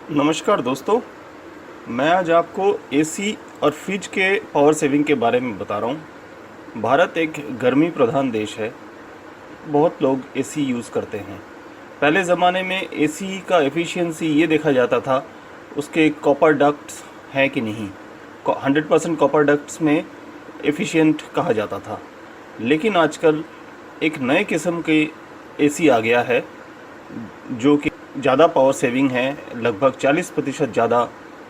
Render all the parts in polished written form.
नमस्कार दोस्तों, मैं आज आपको एसी और फ्रिज के पावर सेविंग के बारे में बता रहा हूँ। भारत एक गर्मी प्रधान देश है। बहुत लोग एसी यूज़ करते हैं। पहले ज़माने में एसी का एफिशिएंसी ये देखा जाता था, उसके कॉपर डक्ट्स हैं कि नहीं। 100% कॉपर डक्ट्स में एफिशिएंट कहा जाता था। लेकिन आजकल एक नए किस्म के एसी आ गया है जो कि ज़्यादा पावर सेविंग है, लगभग 40% ज़्यादा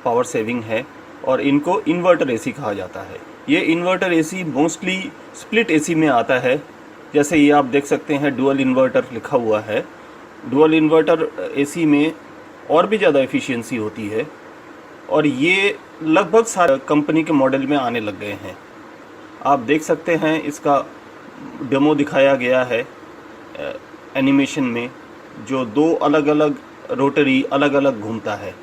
पावर सेविंग है, और इनको इन्वर्टर एसी कहा जाता है। ये inverter AC mostly split AC में आता है। जैसे ये आप देख सकते हैं, डुअल इन्वर्टर लिखा हुआ है। डुअल इन्वर्टर एसी में और भी ज़्यादा एफिशिएंसी होती है, और ये लगभग सारे कंपनी के मॉडल में आने लग गए हैं। आप देख सकते हैं, इसका डेमो दिखाया गया है एनिमेशन में, जो दो अलग अलग रोटरी अलग अलग घूमता है।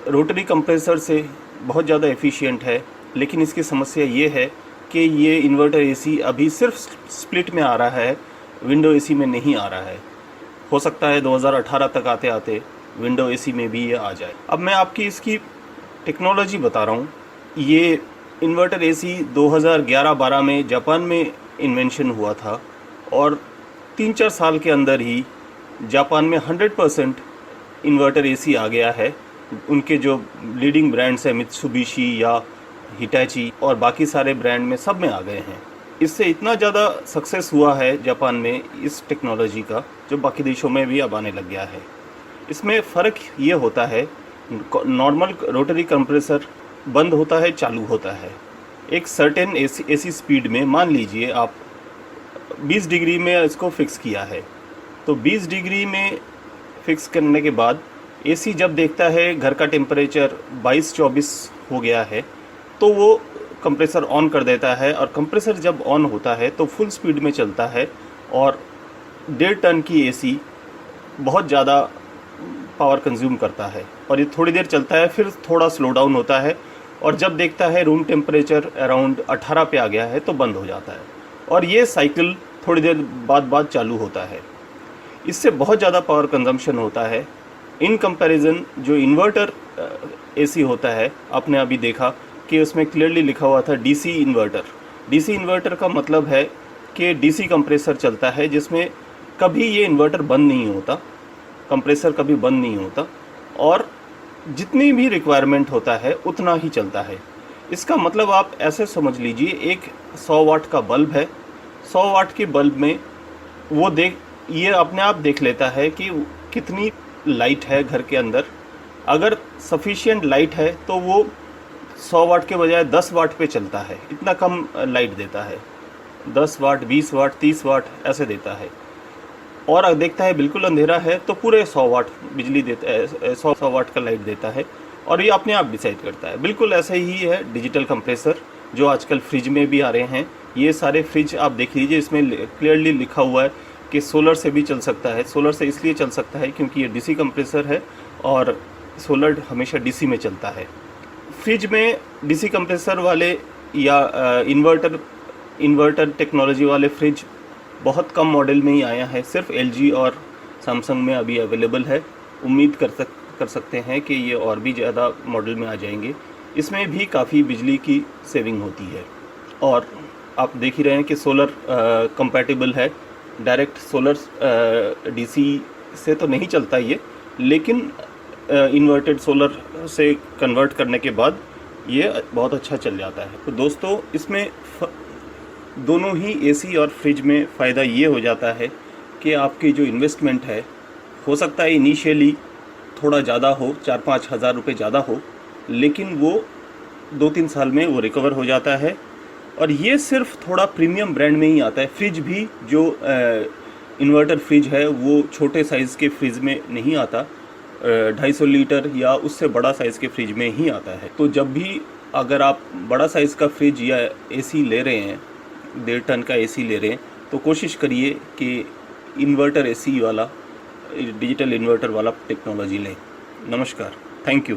रोटरी कंप्रेसर से बहुत ज़्यादा एफिशिएंट है, लेकिन इसकी समस्या ये है कि ये इन्वर्टर एसी अभी सिर्फ स्प्लिट में आ रहा है, विंडो एसी में नहीं आ रहा है। हो सकता है 2018 तक आते आते विंडो एसी में भी ये आ जाए। अब मैं आपकी इसकी टेक्नोलॉजी बता रहा हूँ। ये इन्वर्टर एसी 2011-12 में जापान में इन्वेंशन हुआ था, और 3-4 साल के अंदर ही जापान में 100% इन्वर्टर एसी आ गया है। उनके जो लीडिंग ब्रांड्स हैं, मित्सुबिशी या हिटैची और बाकी सारे ब्रांड में सब में आ गए हैं। इससे इतना ज़्यादा सक्सेस हुआ है जापान में इस टेक्नोलॉजी का, जो बाकी देशों में भी अब आने लग गया है। इसमें फ़र्क ये होता है, नॉर्मल रोटरी कंप्रेसर बंद होता है, चालू होता है एक सर्टेन एसी स्पीड में। मान लीजिए आप 20 डिग्री में इसको फिक्स किया है, तो 20 डिग्री में फिक्स करने के बाद एसी जब देखता है घर का टेम्परेचर 22-24 हो गया है, तो वो कंप्रेसर ऑन कर देता है। और कंप्रेसर जब ऑन होता है तो फुल स्पीड में चलता है, और 1.5 टन की एसी बहुत ज़्यादा पावर कंज्यूम करता है। और ये थोड़ी देर चलता है, फिर थोड़ा स्लो डाउन होता है, और जब देखता है रूम टेम्परेचर अराउंड 18 पे आ गया है तो बंद हो जाता है। और ये साइकिल थोड़ी देर बाद चालू होता है। इससे बहुत ज़्यादा पावर कंजम्पशन होता है इन कंपैरिजन जो इन्वर्टर एसी होता है। आपने अभी देखा कि उसमें क्लियरली लिखा हुआ था डीसी इन्वर्टर। डीसी इन्वर्टर का मतलब है कि डीसी कंप्रेसर चलता है, जिसमें कभी ये इन्वर्टर बंद नहीं होता, कंप्रेसर कभी बंद नहीं होता, और जितनी भी रिक्वायरमेंट होता है उतना ही चलता है। इसका मतलब आप ऐसे समझ लीजिए, एक 100 वाट का बल्ब है। 100 वाट के बल्ब में वो ये अपने आप देख लेता है कि कितनी लाइट है घर के अंदर। अगर सफिशिएंट लाइट है तो वो 100 वाट के बजाय 10 वाट पे चलता है। इतना कम लाइट देता है, 10 वाट, 20 वाट, 30 वाट ऐसे देता है। और अगर देखता है बिल्कुल अंधेरा है तो पूरे 100 वाट बिजली देता है, 100 वाट का लाइट देता है, और ये अपने आप डिसाइड करता है। बिल्कुल ऐसे ही है डिजिटल कंप्रेसर जो आजकल फ्रिज में भी आ रहे हैं। ये सारे फ्रिज आप देख लीजिए, इसमें क्लियरली लिखा हुआ है कि सोलर से भी चल सकता है। सोलर से इसलिए चल सकता है क्योंकि ये डीसी कंप्रेसर है, और सोलर हमेशा डीसी में चलता है। फ्रिज में डीसी कंप्रेसर वाले या इन्वर्टर टेक्नोलॉजी वाले फ्रिज बहुत कम मॉडल में ही आया है। सिर्फ एलजी और सैमसंग में अभी अवेलेबल है। उम्मीद कर सकते हैं कि ये और भी ज़्यादा मॉडल में आ जाएंगे। इसमें भी काफ़ी बिजली की सेविंग होती है, और आप देख ही रहे हैं कि सोलर कंपैटिबल है। डायरेक्ट सोलर डीसी से तो नहीं चलता ये, लेकिन इन्वर्टेड सोलर से कन्वर्ट करने के बाद ये बहुत अच्छा चल जाता है। तो दोस्तों, इसमें दोनों ही एसी और फ्रिज में फ़ायदा ये हो जाता है कि आपकी जो इन्वेस्टमेंट है, हो सकता है इनिशियली थोड़ा ज़्यादा हो, 4-5 हज़ार रुपये ज़्यादा हो, लेकिन वो 2-3 साल में वो रिकवर हो जाता है। और ये सिर्फ थोड़ा प्रीमियम ब्रांड में ही आता है। फ्रिज भी जो इन्वर्टर फ्रिज है वो छोटे साइज़ के फ्रिज में नहीं आता, 250 लीटर या उससे बड़ा साइज़ के फ्रिज में ही आता है। तो जब भी अगर आप बड़ा साइज़ का फ्रिज या एसी ले रहे हैं, 1.5 टन का एसी ले रहे हैं, तो कोशिश करिए कि इन्वर्टर एसी वाला, डिजिटल इन्वर्टर वाला टेक्नोलॉजी लें। नमस्कार, थैंक यू।